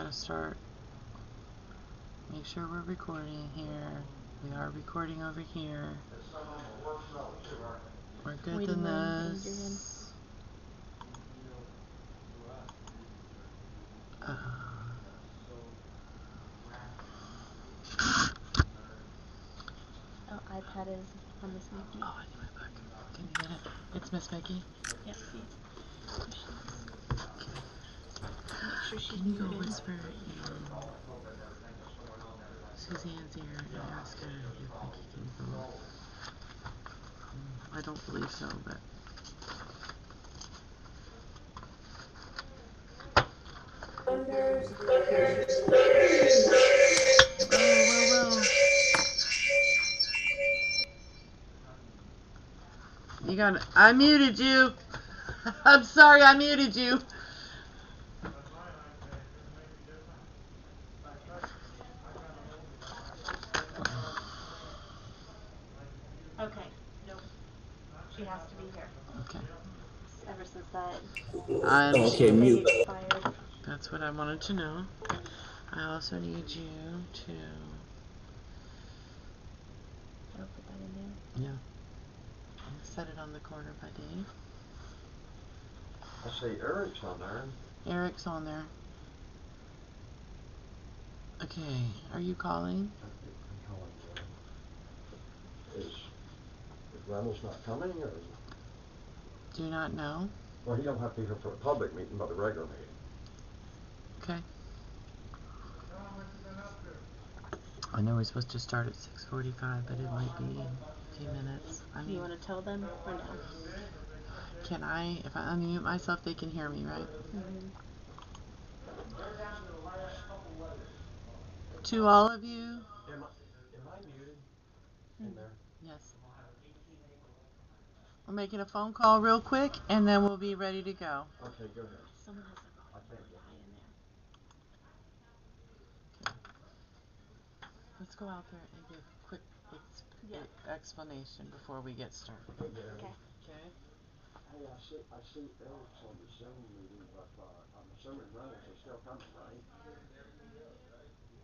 gotta start. Make sure we're recording here. We are recording over here. We're good than this. Oh, iPad is on Miss Mickey. Oh, I need my book. Can you get it? It's Miss Mickey. Yep. See. Make sure she's Can you go muted. whisper in Suzanne's ear and ask her if Mickey can go? I don't believe so, but. Whoa. You got it. I muted you. I'm sorry, I muted you. Okay. Nope. She has to be here. Okay. Ever since that. I understand. Thing expired. That's what I wanted to know. I also need you to. I'll put that in there. Yeah. Set it on the corner by Dave. I see Eric's on there. Eric's on there. Okay, are you calling? I'm calling. Is Reynolds not coming, or? Do not know. Well, he don't have to be here for a public meeting, but a regular meeting. Okay. I know we're supposed to start at 6:45, but it might be in a few minutes. Do you want to tell them or no? Can I, if I unmute myself, they can hear me, right? Mm-hmm. To all of you. Am I muted in there? Yes. We're making a phone call real quick, and then we'll be ready to go. Okay, go ahead. Someone has a guy in there. Let's go out there and give a quick explanation before we get started. Hey, Gary. Okay. Okay. Hey, I see Eric's on the Zoom meeting, but I'm assuming Reynolds is still coming, right?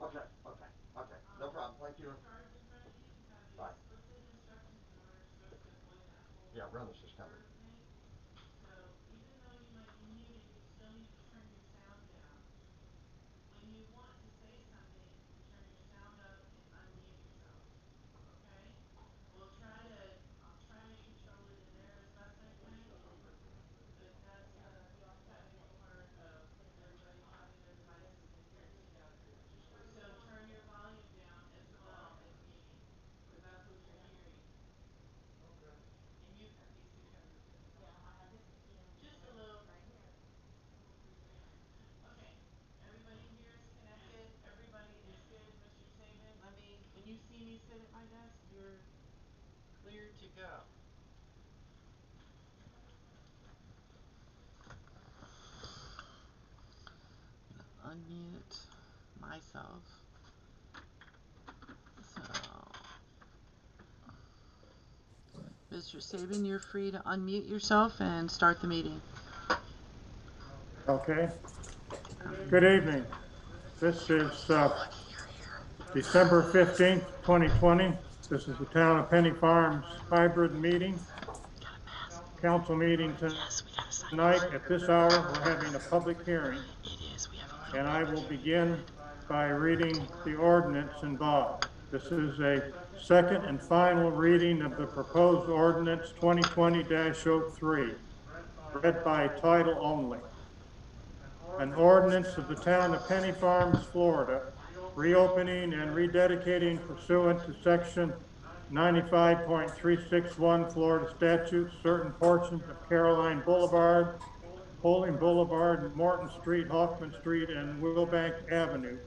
Okay. No problem. Thank you. Bye. Yeah, Reynolds is coming. When you see me sit at my desk, you're clear to go. Unmute myself. So, Mr. Saban, you're free to unmute yourself and start the meeting. Okay. Good evening. This is December 15th, 2020. This is the Town of Penny Farms hybrid meeting. Council meeting tonight at this hour. We're having a public hearing. And I will begin by reading the ordinance involved. This is a second and final reading of the proposed ordinance 2020-03, read by title only. An ordinance of the Town of Penny Farms, Florida, reopening and rededicating pursuant to section 95.361 Florida statutes certain portions of Caroline Boulevard, Poling Boulevard, Morton Street, Hoffman Street, and Wilbank Avenue,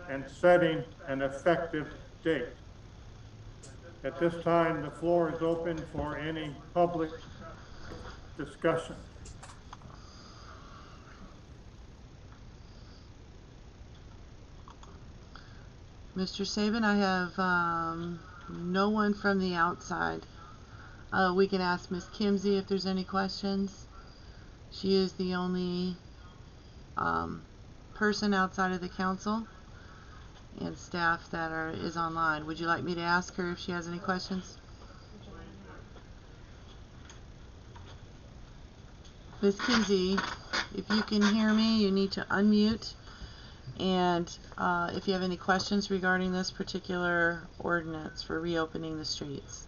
and setting an effective date. At this time, the floor is open for any public discussion. Mr. Saban, I have no one from the outside. We can ask Miss Kimsey if there's any questions. She is the only person outside of the council and staff that is online. Would you like me to ask her if she has any questions? Ms. Kinsey, if you can hear me, you need to unmute. And if you have any questions regarding this particular ordinance for reopening the streets.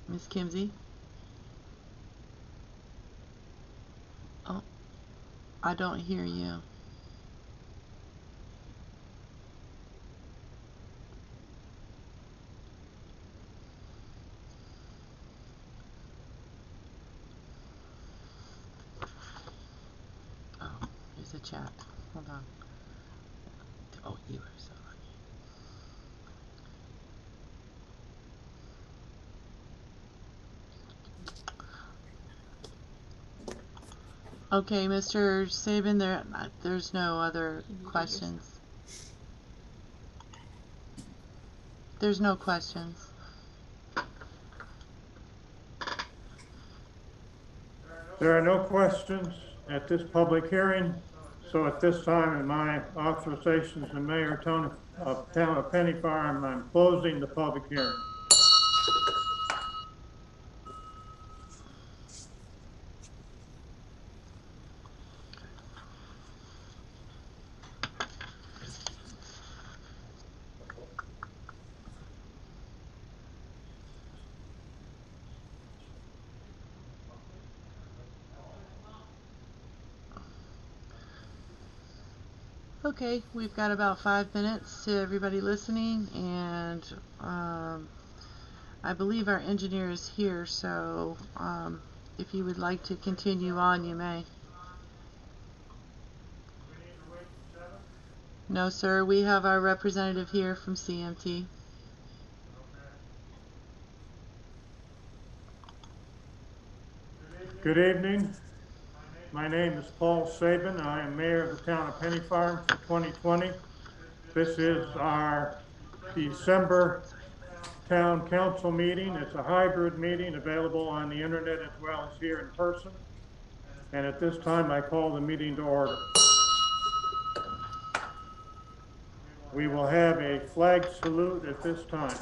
Ms. Kimsey? Oh, I don't hear you. Oh, there's a chat. Hold on. Oh, you are so lucky. Okay, Mr. Saban, there's no other questions. There's no questions. There are no questions at this public hearing. So at this time, in my authorization as the mayor of town of Penny Farm, I'm closing the public hearing. Okay, we've got about 5 minutes to everybody listening, and I believe our engineer is here, so if you would like to continue on, you may. No, sir, we have our representative here from CMT. Good evening. My name is Paul Saban. I am mayor of the town of Penny Farm for 2020. This is our December town council meeting. It's a hybrid meeting available on the internet as well as here in person. And at this time, I call the meeting to order. We will have a flag salute at this time.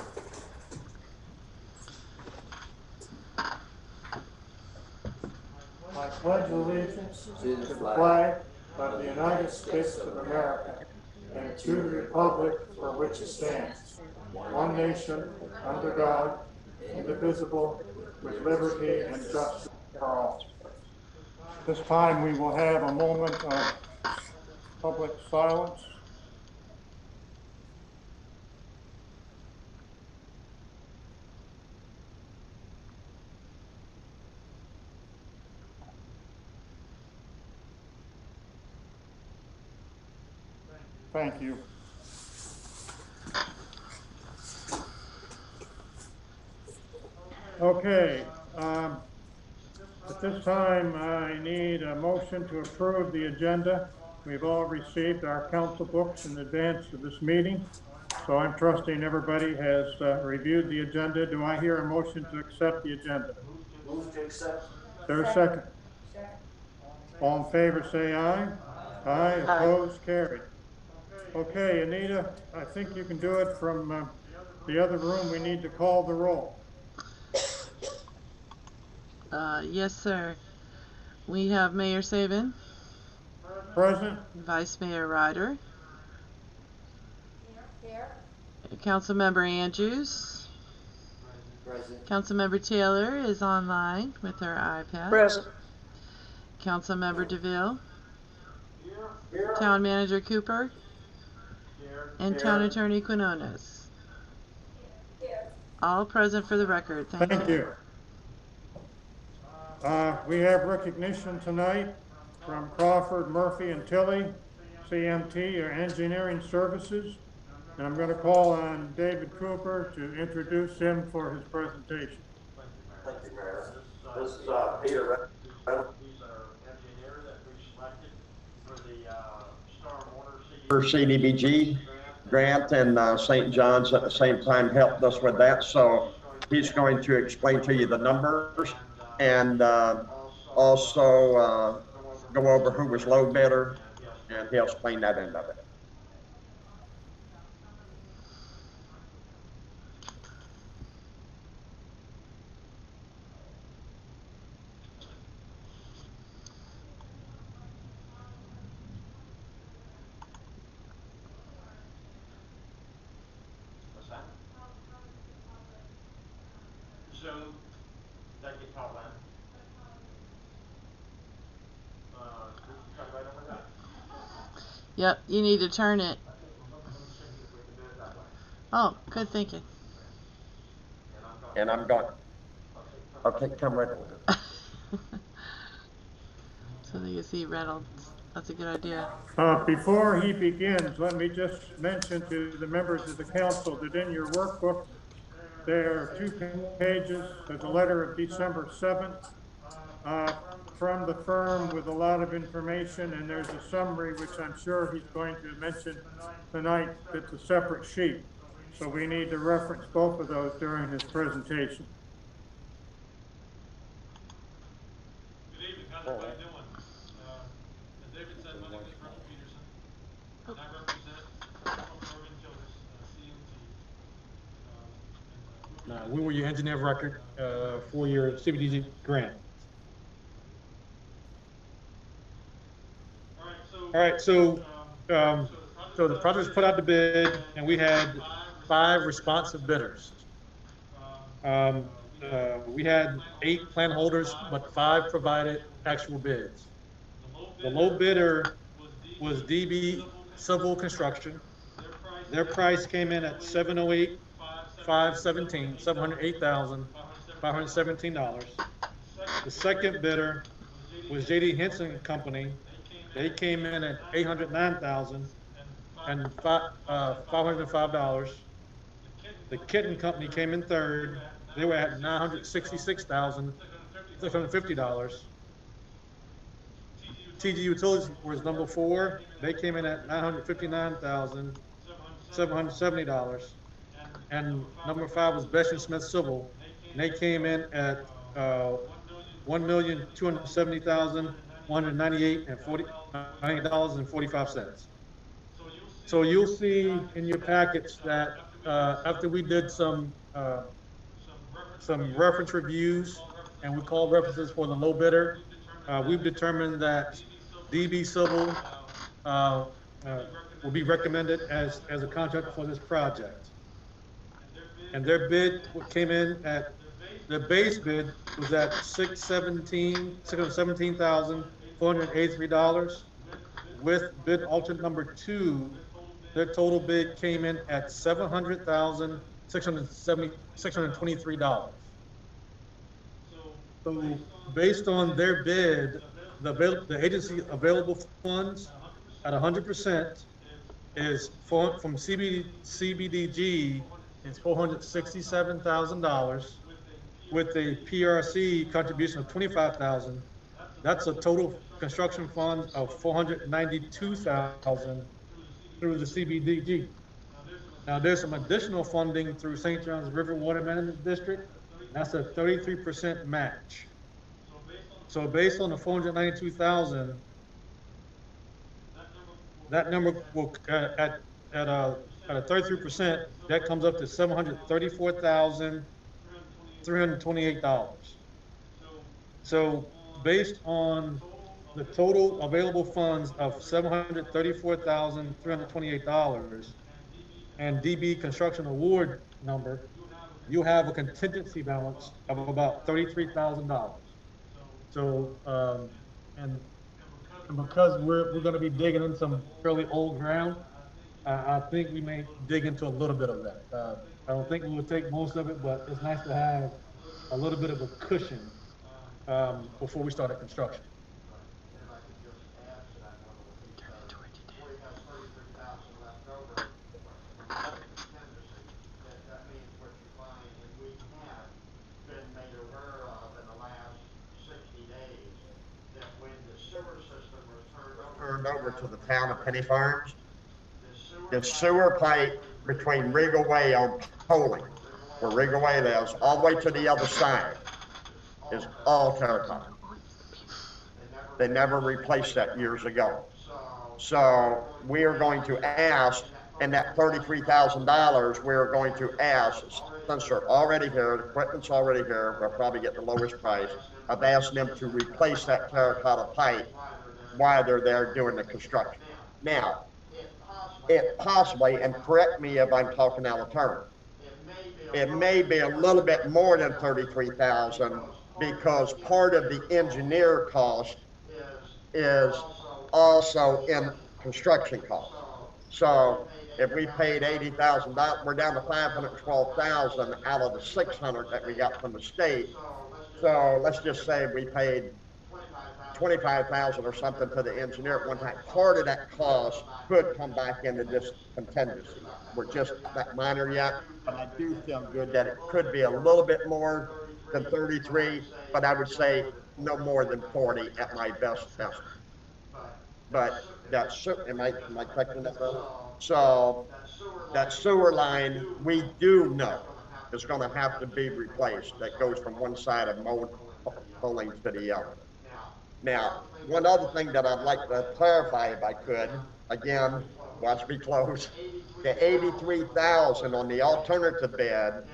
I pledge allegiance to the flag of the United States of America and to the republic for which it stands, one nation, under God, indivisible, with liberty and justice for all. This time we will have a moment of public silence. Thank you. Okay, at this time I need a motion to approve the agenda. We've all received our council books in advance of this meeting, so I'm trusting everybody has reviewed the agenda. Do I hear a motion to accept the agenda? Move to accept. Is there a second? Second. All in favor say aye. Aye, opposed, carried. Okay, Anita, I think you can do it from the other room. We need to call the roll. Yes, sir. We have Mayor Saban. Present. Vice Mayor Ryder. Here. Councilmember Andrews. Present. Councilmember Taylor is online with her iPad. Present. Councilmember DeVille. Here. Town Manager Cooper. And Here. Town Attorney Quinones. All present for the record. Thank you. We have recognition tonight from Crawford, Murphy, and Tilley, CMT, or Engineering Services. And I'm going to call on David Cooper to introduce him for his presentation. Thank you, Mayor. This is Peter Reynolds. He's our engineer that we selected for the stormwater CDBG grant, and St. John's at the same time helped us with that. So he's going to explain to you the numbers and also go over who was low bidder, and he'll explain that end of it. What's that? Zoom, that get called in. We can cut right over that. Yep, you need to turn it. Let me see if we can do it that way. Oh, good thinking. And I'm gone. Okay, come right over. So that you see Reynolds. That's a good idea. Before he begins, let me just mention to the members of the council that in your workbook, there are 2 pages. There's a letter of December 7th from the firm with a lot of information, and there's a summary, which I'm sure he's going to mention tonight. It's a separate sheet. So we need to reference both of those during his presentation. Good evening. How's everybody doing? As David said, my name is Russell Peterson, and I represent Urban Children's, CMT. We were your engineer of record for your CBDG grant. All right, so the project was put out to bid, and we had 5 responsive bidders. We had 8 plan holders, but 5 provided actual bids. The low bidder was DB Civil Construction. Their price came in at $708,517. The second bidder was JD Henson Company. They came in at $809,505. The Kitten Company came in third. They were at $966,650. TG Utilities was number 4. They came in at $959,770. And number 5 was Bession Smith Civil. And they came in at $1,270,198.45. So you'll see in your packets that after we did some reference reviews, and we called references for the low bidder, we've determined that DB Civil will be recommended as a contractor for this project. And their bid came in at, the base bid was at $617,483. With bid alternate number 2, their total bid came in at $700,623. So based on their bid, the agency available funds at 100% is from CBDG is $467,000 with a PRC contribution of $25,000. That's a total construction fund of $492,000 through the CBDG. Now there's some additional funding through St. John's River Water Management District. That's a 33% match. So based on the $492,000, that number will at a 33%, that comes up to $734,328. So based on the total available funds of $734,328 and DB construction award number, you have a contingency balance of about $33,000. So, and because we're going to be digging in some fairly old ground, I think we may dig into a little bit of that. I don't think we will take most of it, but it's nice to have a little bit of a cushion before we start construction. Turned over to the town of Penny Farms. the sewer pipe between Regal Way on Poling, where Regal Way lives, all the way to the other side, is all terracotta. They never replaced that years ago. So we are going to ask, and that $33,000, we're going to ask, since they're already here, the equipment's already here, we'll probably get the lowest price. I've asked them to replace that terracotta pipe while they're there doing the construction. Now, it possibly, and correct me if I'm talking out of turn, it may be a little bit more than 33,000 because part of the engineer cost is also in construction costs. So if we paid $80,000, we're down to 512,000 out of the 600 that we got from the state. So let's just say we paid 25,000 or something to the engineer at one time. Part of that cost could come back into this contingency. We're just that minor yet, but I do feel good that it could be a little bit more than 33, but I would say no more than 40 at my best estimate. But that's, am I correct in that, brother? So that sewer line, we do know is gonna have to be replaced. That goes from one side of Poling to the other. Now, one other thing that I'd like to clarify if I could, again, watch me close, the 83,000 on the alternative bid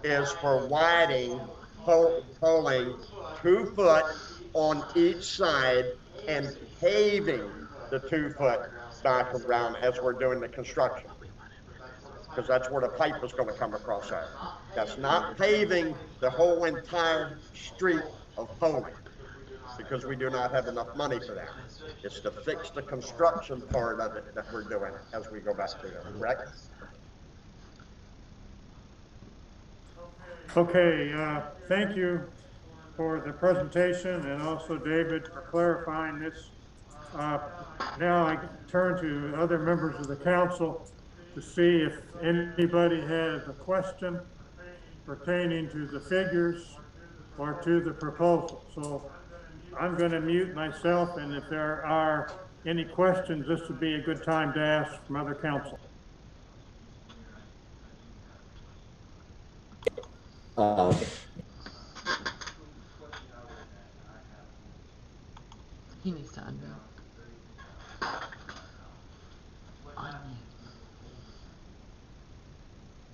is for widening Poling 2 foot on each side and paving the 2 foot back around as we're doing the construction. Because that's where the pipe is gonna come across at. That's not paving the whole entire street of Poling, because we do not have enough money for that. It's to fix the construction part of it that we're doing as we go back to it, correct? Okay, thank you for the presentation and also David for clarifying this. Now I turn to other members of the council to see if anybody has a question pertaining to the figures or to the proposal. So I'm going to mute myself, and if there are any questions, this would be a good time to ask from other council. He needs to unmute.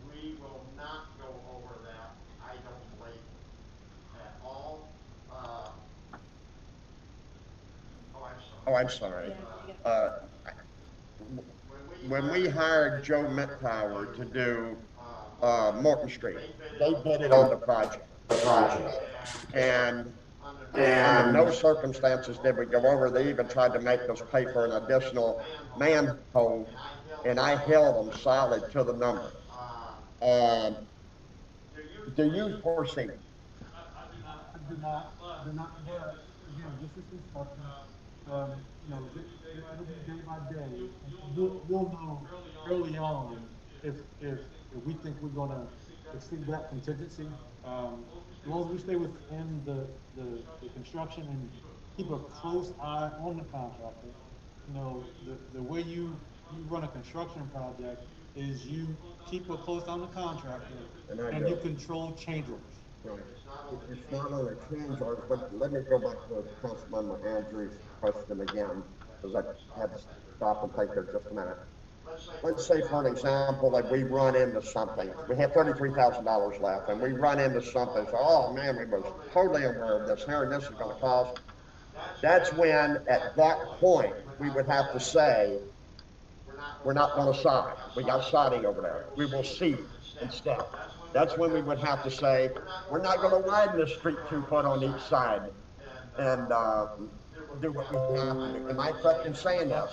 We will not go over that, I don't believe, at all. Oh, I'm sorry. When we hired Joe Mittauer to do Morton Street, they did it on the project. And in no circumstances did we go over. They even tried to make us pay for an additional manhole, and I held them solid to the number. Do you foresee? I do not, but again, this is construction. You know, it'll be day by day. We'll know early on if we think we're gonna exceed that contingency. As long as we stay within the construction and keep a close eye on the contractor. You know, the way you run a construction project is you keep a close eye on the contractor and you control change orders. It's not on a change order, but let me go back to Councilmember Andrews' question again, because I had to stop and think there just a minute. Let's say, for an example, that we run into something. We have $33,000 left, and we run into something. So, oh man, we was totally aware of this here, and this is going to cost. That's when, at that point, we would have to say, we're not going to sod. We got sodding over there. We will seed instead. That's when we would have to say, we're not going to widen the street 2 foot on each side and do what we have to do. Am I correct in saying that?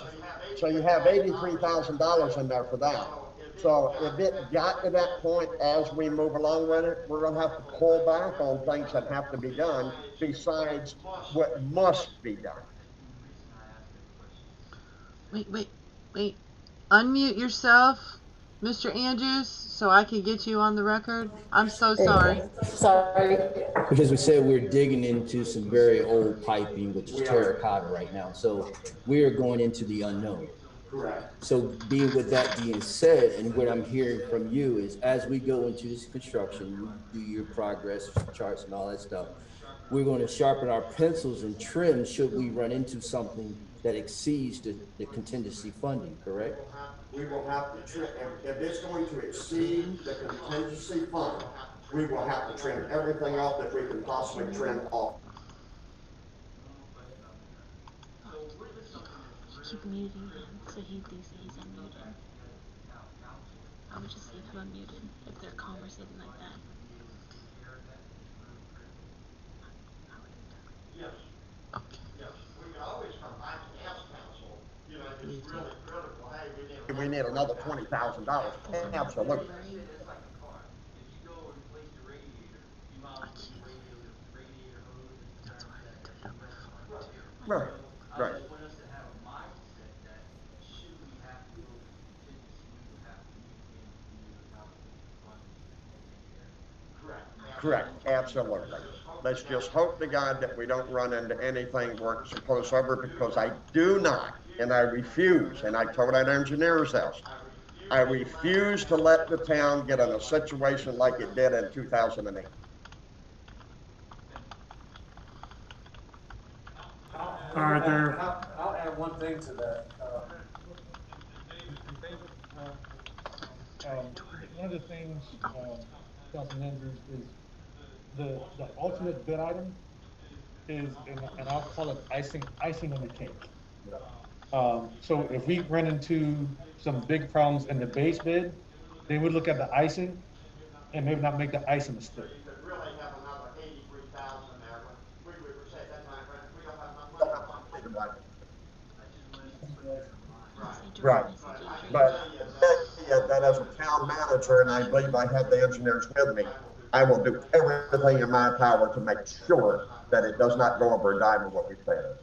So you have $83,000 in there for that. So if it got to that point as we move along with it, we're going to have to pull back on things that have to be done besides what must be done. Wait. Unmute yourself, Mr. Andrews, so I can get you on the record. I'm so sorry. Sorry. Because we said we're digging into some very old piping, which is terracotta right now. So we are going into the unknown. Correct. So with that being said, and what I'm hearing from you is as we go into this construction, you do your progress charts and all that stuff, we're going to sharpen our pencils and trim should we run into something that exceeds the contingency funding, correct? We will have to trim, if it's going to exceed the contingency fund, we will have to trim everything off that we can possibly trim off. Keep muting him so he thinks that he's unmuted. I would just leave him unmuted if they're conversating like that. Yes. Okay. Yes, we can always come back and ask council, you know, if it's really critical, hey, We need another $20,000, absolutely. Right, right. Correct, absolutely. Let's just hope to God that we don't run into anything where it's supposed over, because I do not, and I refuse, and I told that engineer's house, I refuse to let the town get in a situation like it did in 2008. Are there, I'll add one thing to that. One of the things, Council members, is the ultimate bid item is, and I'll call it icing on the cake. So if we run into some big problems in the base bid, they would look at the icing and maybe not make the icing mistake. really have another 83,000 there, we would say that we don't have enough money. Right, but that as a town manager, and I believe I have the engineers with me, I will do everything in my power to make sure that it does not go over a dime of what we said.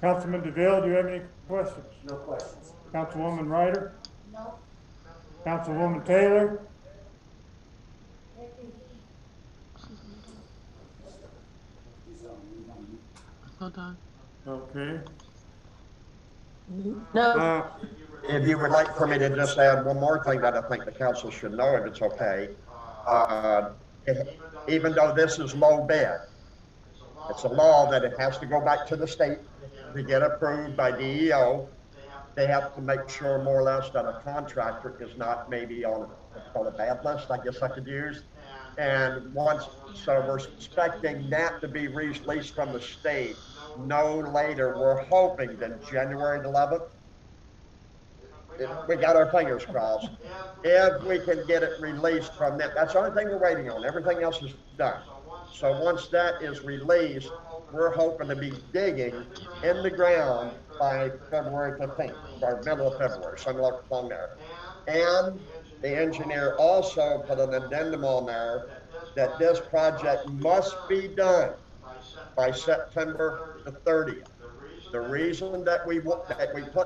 Councilman DeVille, do you have any questions? No questions. Councilwoman Ryder? No. Councilwoman Taylor? Hold on. Okay. No. If you would like for me to just add one more thing that I think the council should know, if it's okay. Even though this is low bid, it's a law that it has to go back to the state to get approved by DEO. They have to make sure more or less that a contractor is not maybe on a bad list, I guess I could use. And so we're expecting that to be released from the state no later, we're hoping, than January 11th. We got our fingers crossed. If we can get it released from that, that's the only thing we're waiting on. Everything else is done. So once that is released, we're hoping to be digging in the ground by February 15th, or middle of February, somewhere along there. And the engineer also put an addendum on there that this project must be done by September the 30th. The reason that we put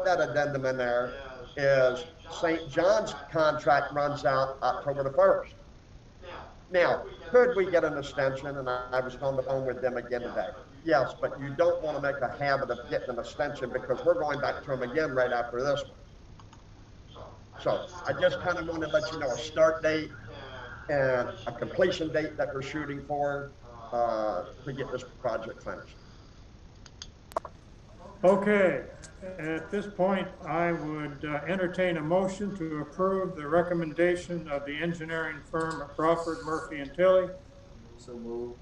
that addendum in there is St. John's contract runs out October the 1st. Now, could we get an extension? And I was on the phone with them again today. Yes, but you don't want to make a habit of getting an extension, because we're going back to them again right after this one. So I just kind of want to let you know a start date and a completion date that we're shooting for to get this project finished. Okay, at this point, I would entertain a motion to approve the recommendation of the engineering firm of Crawford, Murphy and Tilley. So move.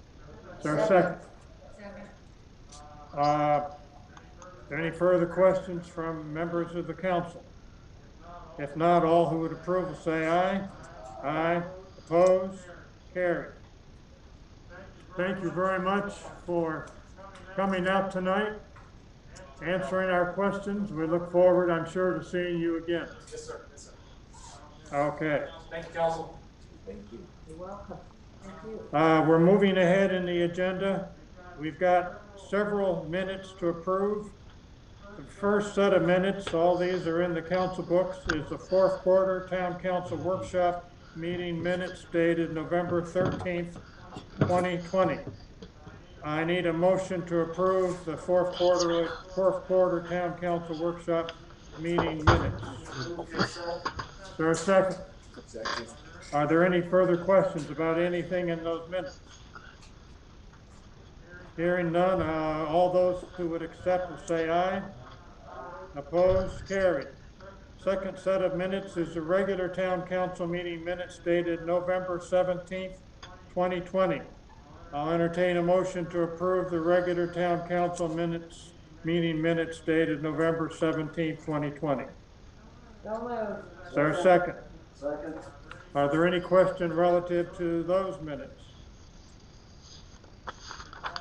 Is there a second? Any further questions from members of the council? If not, all who would approve will say aye. Aye. Opposed? Carried. Thank you very much for coming out tonight, answering our questions. We look forward, I'm sure, to seeing you again. Yes, sir. Yes, sir. Okay. Thank you, council. Thank you. You're welcome. Thank you. We're moving ahead in the agenda. We've got several minutes to approve. The first set of minutes, all these are in the council books, is the fourth quarter town council workshop meeting minutes dated November 13th, 2020. I need a motion to approve the fourth quarter town council workshop meeting minutes. Is there a second? Second. Are there any further questions about anything in those minutes? Hearing none, all those who would accept will say aye. Opposed, carried. Second set of minutes is the regular town council meeting minutes dated November 17th, 2020. I'll entertain a motion to approve the regular town council meeting minutes dated November 17th, 2020. So moved. Is there a second? Second. Are there any questions relative to those minutes?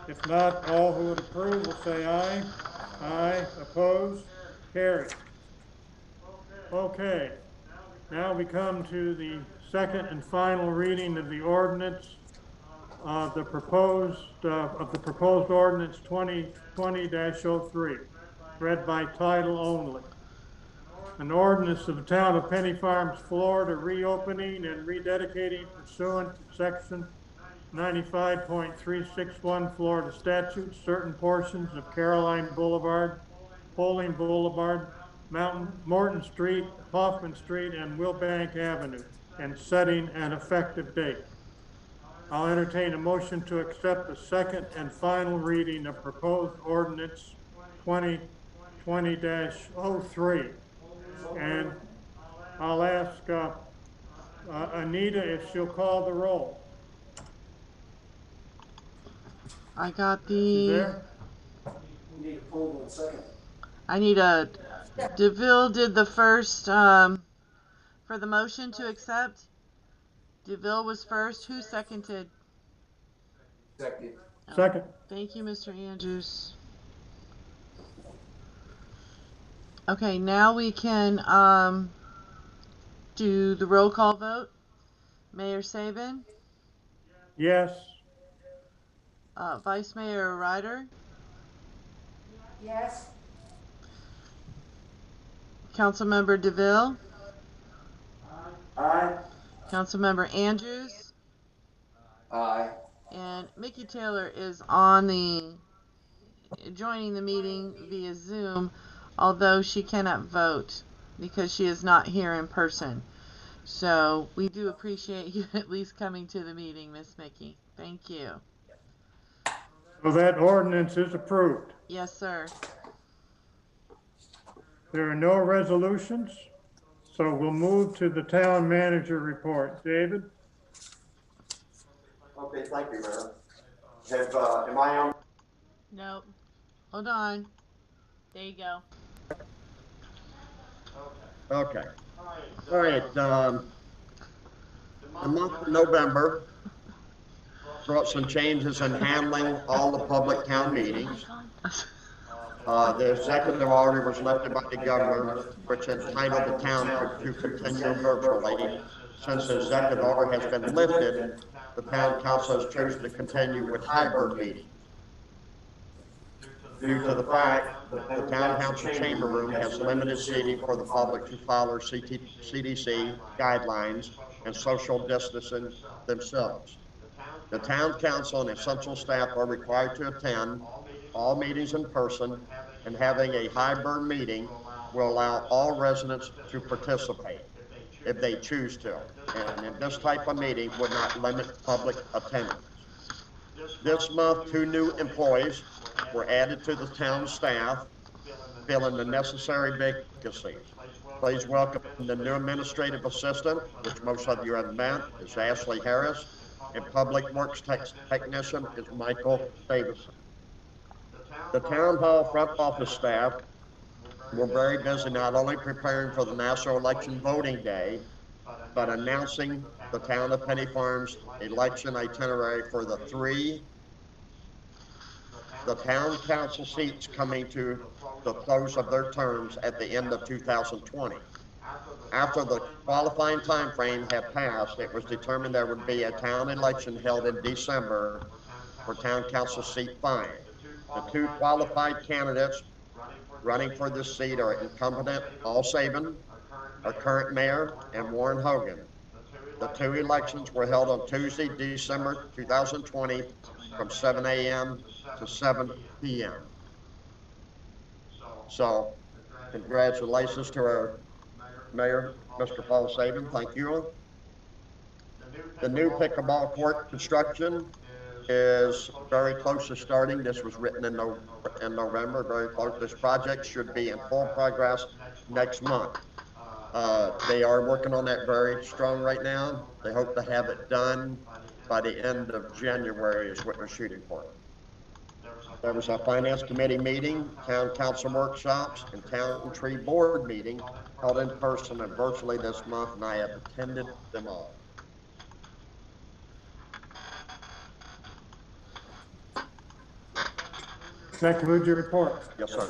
If not, all who would approve will say aye. Aye. Opposed? Carried. Okay. Now we come to the second and final reading of the ordinance of the proposed ordinance 2020-03, read by title only. An ordinance of the town of Penny Farms, Florida, reopening and rededicating pursuant to section 95.361 Florida statutes, certain portions of Caroline Boulevard, Poling Boulevard, Morton Street, Hoffman Street, and Wilbank Avenue, and setting an effective date. I'll entertain a motion to accept the second and final reading of proposed ordinance 2020-03. And I'll ask Anita if she'll call the roll. I got She's the, there? We need a poll in a second. I need a, DeVille did the first, for the motion to accept. DeVille was first. Who seconded? Second. Second. Thank you, Mr. Andrews. Okay, now we can do the roll call vote. Mayor Saban, Yes. Vice Mayor Ryder, Yes. Councilmember DeVille, Aye. Councilmember Andrews, Aye. and Mickey Taylor is joining the meeting via Zoom, although she cannot vote because she is not here in person. So we do appreciate you at least coming to the meeting, Miss Mickey. Thank you. So that ordinance is approved. Yes, sir. There are no resolutions, so we'll move to the town manager report. David? Okay, thank you, Mayor. Am I on? Nope. Hold on. There you go. Okay. All right, the month of November brought some changes in handling all the public town meetings. The executive order was lifted by the governor, which entitled the town to continue virtually. Since the executive order has been lifted, the town council has chosen to continue with hybrid meetings. Due to the fact that the town council chamber room has limited seating for the public to follow CDC guidelines and social distancing themselves. The town council and essential staff are required to attend all meetings in person, and having a hybrid meeting will allow all residents to participate if they choose to. And this type of meeting would not limit public attendance. This month, 2 new employees were added to the town staff, filling the necessary vacancies. Please welcome the new administrative assistant, which most of you have met, is Ashley Harris, and public works technician is Michael Davison. The town hall front office staff were very busy not only preparing for the national election voting day, but announcing the town of Penny Farms election itinerary for the town council seats coming to the close of their terms at the end of 2020. After the qualifying time frame had passed, it was determined there would be a town election held in December for town council seat 5. The 2 qualified candidates running for this seat are incumbent Al Sabin, our current mayor, and Warren Hogan. The two elections were held on Tuesday, December 2020, from 7 a.m. to 7 p.m. So, congratulations to our mayor, Mr. Paul Saban. Thank you. The new pickleball court construction is very close to starting. This was written in November, very close. This project should be in full progress next month. They are working on that very strong right now. They hope to have it done by the end of January is what they're shooting for. There was a finance committee meeting, town council workshops, and town tree board meeting held in person and virtually this month, and I have attended them all. That concludes your report. Yes, sir.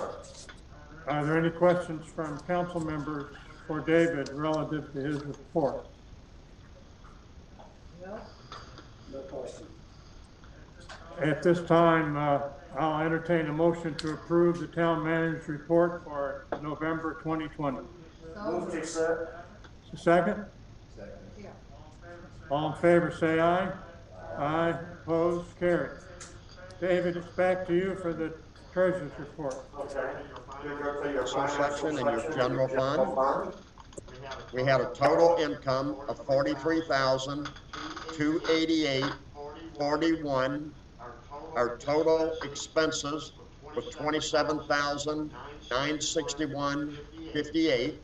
Are there any questions from council members for David relative to his report? No? No question. At this time, I'll entertain a motion to approve the town manager's report for November 2020. Move to accept. Second? Second. Yeah. All in favor, say aye. Aye. Opposed? Carried. David, it's back to you for the treasurer's report. Okay. Fiscal section in your general fund. We had a total income of $43,288.41. Our total expenses was $27,961.58,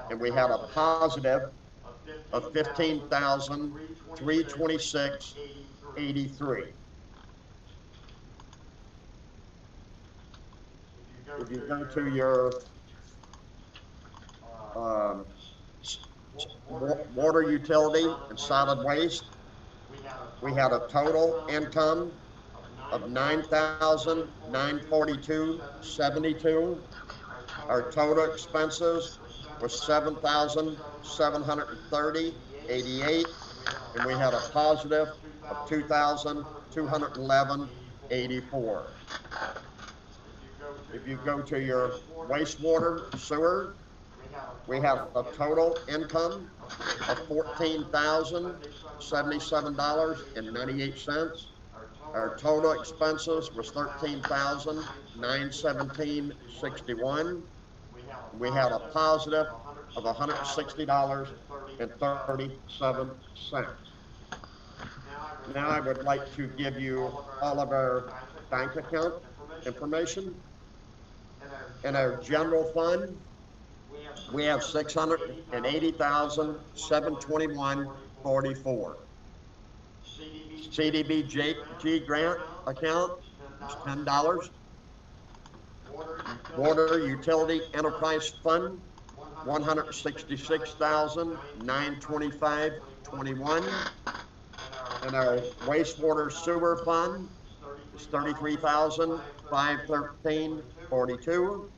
and we had a positive of $15,326.83. If you go to your water utility and solid waste, we had a total income of $9,942.72. Our total expenses was $7,730.88, and we had a positive of $2,211.84. If you go to your wastewater sewer, we have a total income of $14,077.98. Our total expenses was $13,917.61. We had a positive of $160.37. Now I would like to give you all of our bank account information. In our general fund, we have $680,721.44. CDBG grant account is $10. Water utility enterprise fund, $166,925.21. And our wastewater sewer fund is $33,513.42.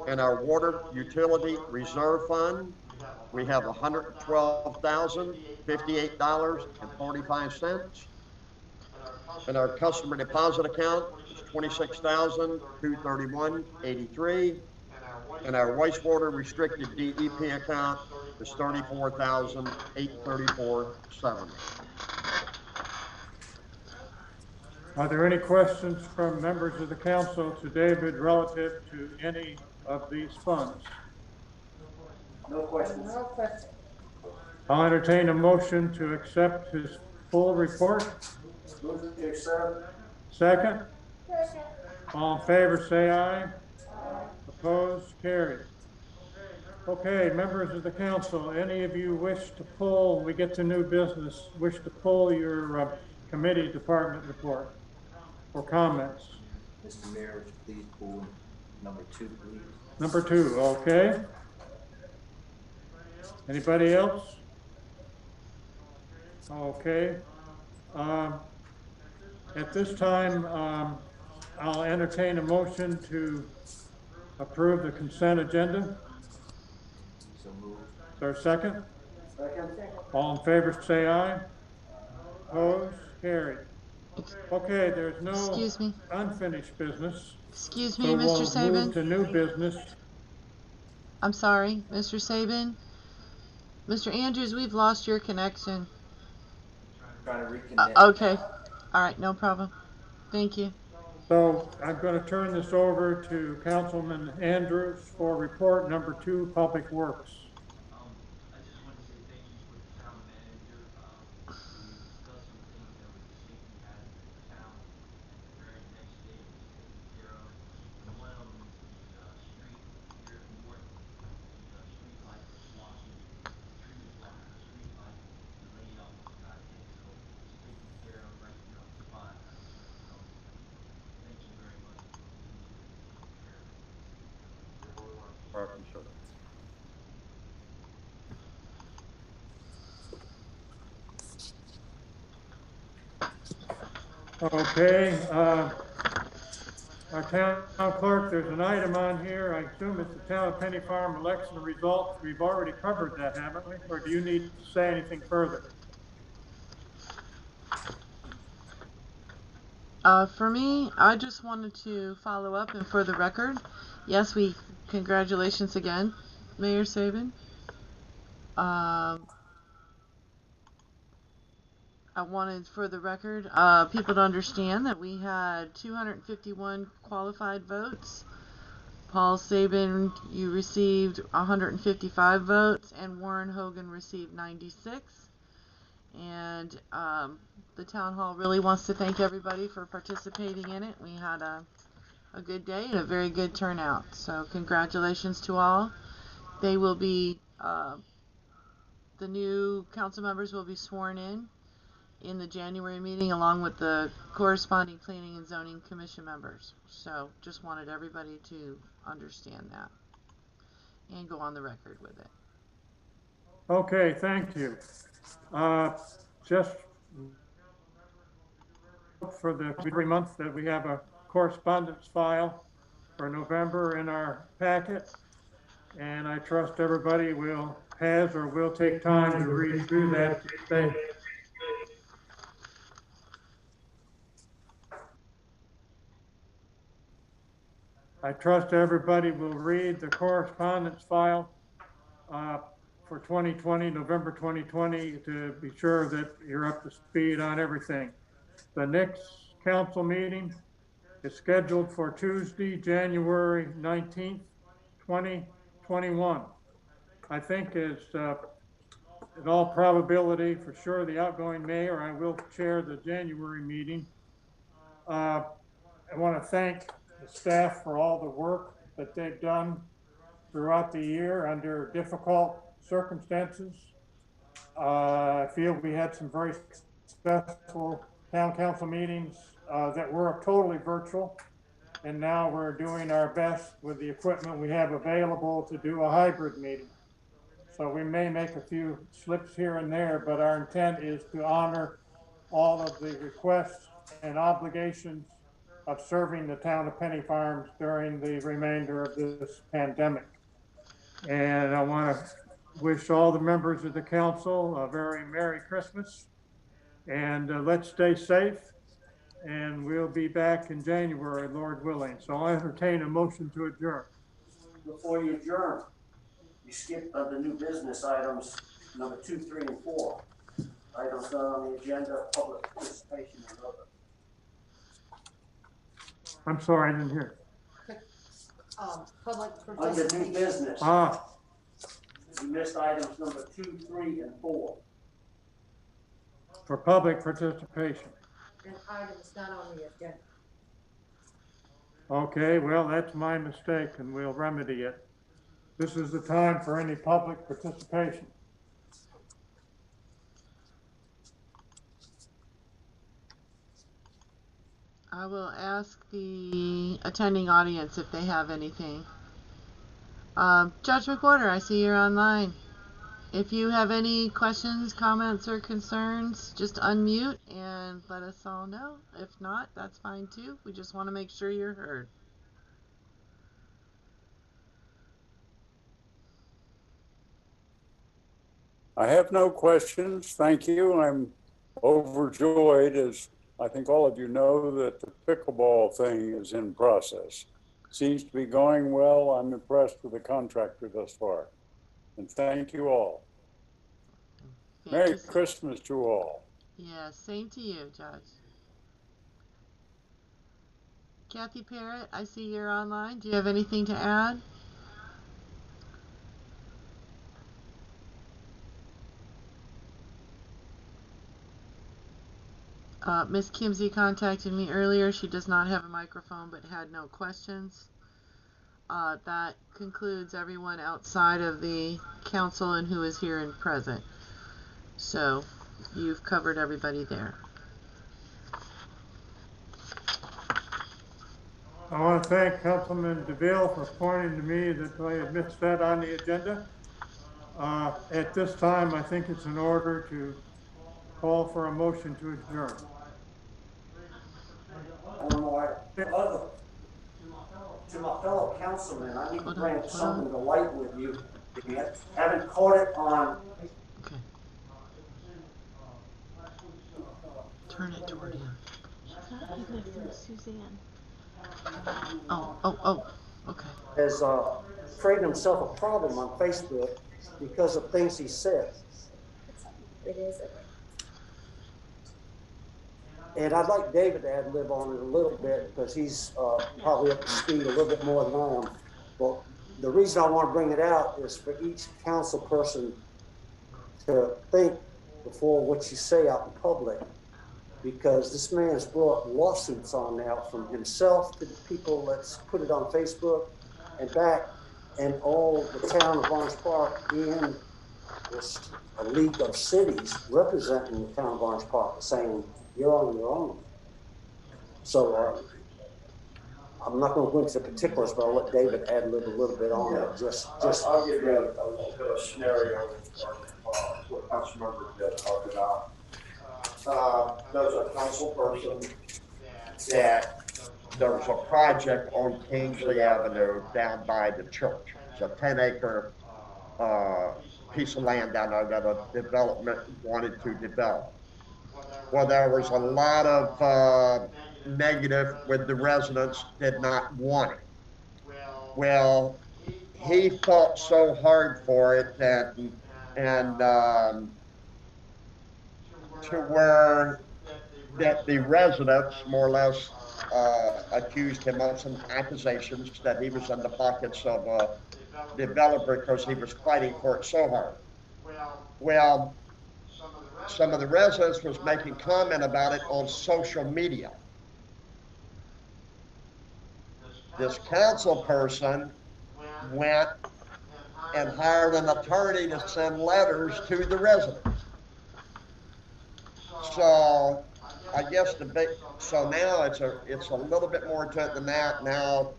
In our water utility reserve fund, we have $112,058.45. And our customer deposit account is $26,231.83. And our wastewater restricted DEP account is $34,834.70. Are there any questions from members of the council to David relative to any of these funds? No questions. No questions. I'll entertain a motion to accept his full report. Move to accept. Second? All in favor, say aye. Opposed? Carried. Okay, members of the council, any of you wish to pull, we get to new business, wish to pull your committee department report for comments? Mr. Mayor, would you please pull number 2, please? Number 2, okay. Anybody else? Okay. At this time, I'll entertain a motion to approve the consent agenda. So moved. Is there a second? Second. All in favor, say aye. Opposed? Carried. Okay, there's no Excuse me. unfinished business. Excuse me, So Mr. we'll move Saban. to new business. I'm sorry, Mr. Saban. Mr. Andrews, we've lost your connection. Trying to reconnect. Okay. All right, no problem. Thank you. So I'm going to turn this over to Councilman Andrews for report number 2, Public Works. I just want to say thank you for the town manager. We discussed some things that were safety hazards in the town, and the very next day it was taken care of. And one of them is the street here in North, the street light was blocking, the tree was blocking the street light, the lady almost got hit, so it's taken care of right here on the spot. I just want to know, thank you very much for being here and taking care of it. Welcome, sir. Okay, our town clerk, there's an item on here. I assume it's the town of Penny Farm election results. We've already covered that, haven't we? Or do you need to say anything further? For me, I just wanted to follow up and for the record, yes, congratulations again, Mayor Saban. I wanted, for the record, people to understand that we had 251 qualified votes. Paul Saban, you received 155 votes, and Warren Hogan received 96. And the town hall really wants to thank everybody for participating in it. We had a good day and a very good turnout. So congratulations to all. They will be, the new council members will be sworn in the January meeting along with the corresponding planning and zoning commission members. So just wanted everybody to understand that and go on the record with it. Okay, thank you. Just for the 3 months that we have a correspondence file for November in our packet. And I trust everybody has or will take time to read through that today. I trust everybody will read the correspondence file for 2020, November 2020, to be sure that you're up to speed on everything. The next council meeting is scheduled for Tuesday, January 19th, 2021. I think in all probability, for sure, the outgoing mayor, I will chair the January meeting. I want to thank the staff for all the work that they've done throughout the year under difficult circumstances. I feel we had some very successful town council meetings that were totally virtual. And now we're doing our best with the equipment we have available to do a hybrid meeting. So we may make a few slips here and there, but our intent is to honor all of the requests and obligations of serving the town of Penny Farms during the remainder of this pandemic. And I want to wish all the members of the council a very Merry Christmas, and let's stay safe, and we'll be back in January, Lord willing. So I'll entertain a motion to adjourn. Before you adjourn, you skipped the new business items number 2, 3, and 4. Items not on the agenda, public participation and other. I'm sorry, I didn't hear. Public Under participation. new business, you missed items number 2, 3, and 4. For public participation. An item is not on the agenda. Okay, well, that's my mistake, and we'll remedy it. This is the time for any public participation. I will ask the attending audience if they have anything. Judge McWhorter, I see you're online. If you have any questions, comments, or concerns, just unmute and let us all know. If not, that's fine too. We just want to make sure you're heard. I have no questions. Thank you. I'm overjoyed, as I think all of you know, that the pickleball thing is in process. Seems to be going well. I'm impressed with the contractor thus far. And thank you all. Merry you. Christmas to all. Yeah, same to you, Judge. Kathy Parrott, I see you're online. Do you have anything to add? Miss Kimsey contacted me earlier. She does not have a microphone but had no questions. That concludes everyone outside of the council and who is here and present. So you've covered everybody there. I want to thank Councilman DeVille for pointing to me that I had missed that on the agenda. At this time, I think it's in order to call for a motion to adjourn. To my fellow councilmen, I need to bring something to light with you. If you haven't caught it on. Okay. Turn it toward him. He's not right next to Suzanne. Oh, okay. Has created himself a problem on Facebook because of things he said. It is. And I'd like David to ad lib on it a little bit because he's probably up to speed a little bit more than I am. Well, the reason I want to bring it out is for each council person to think before what you say out in public, because this man has brought lawsuits on now from himself to the people that's put it on Facebook and back, and all the town of Orange Park and this a league of cities representing the town of Orange Park saying you're on your own. So I'm not going to go into the particulars, but I'll let David ad lib a little bit on it. I'll give you a little bit of scenario what Councilmember did talk about. There's a council person That there was a project on Kingsley Avenue down by the church. It's a 10-acre piece of land down there that a development wanted to develop. Well, there was a lot of negative with the residents did not want it. Well, he fought so hard for it and to where that the residents more or less accused him of some accusations that he was in the pockets of a developer because he was fighting for it so hard. Well, some of the residents was making comment about it on social media. This council person went and hired an attorney to send letters to the residents. So I guess so now it's a little bit more to it than that. Now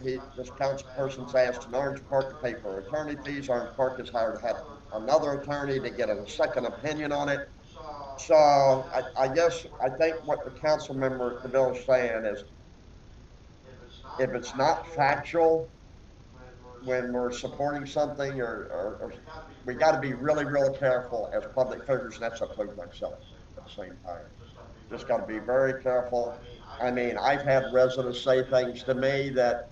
this council person's asked an Orange Park to pay for attorney fees. Orange Park has hired another attorney to get a second opinion on it. So I think what the council member DeVille is saying is if it's not factual when we're supporting something or we got to be really, really careful as public figures, and that's includes myself at the same time. Just got to be very careful. I mean, I've had residents say things to me that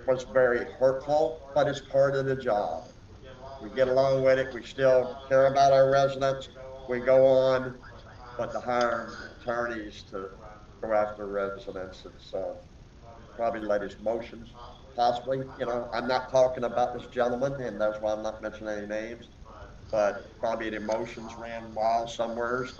was very hurtful, but it's part of the job. We get along with it. We still care about our residents. We go on, but to hire attorneys to go after residents, it's probably the latest motions. Possibly, I'm not talking about this gentleman, and that's why I'm not mentioning any names, but probably the emotions ran wild somewheres.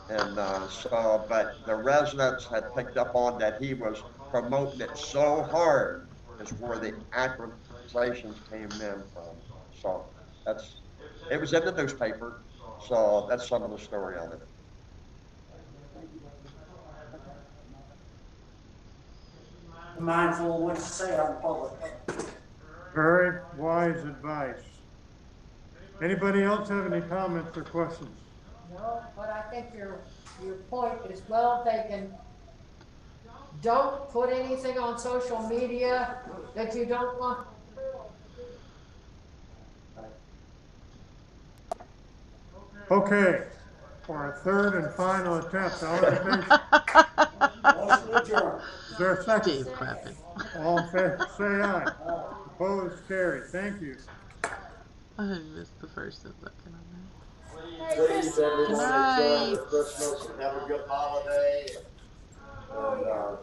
And but the residents had picked up on that he was promoting it so hard is where the accusations came in from. So it was in the newspaper, so that's some of the story on it. Mindful of what you say out in public. Very wise advice. Anybody else have any comments or questions? No, but I think your point is well taken. Don't put anything on social media that you don't want. Okay, for our third and final attempt, I want to finish. Is there a second? All in favor, say aye. Opposed, carried. Thank you. I missed the first and second on that. Please, everyone, Good night. enjoy your Christmas and have a good holiday. And,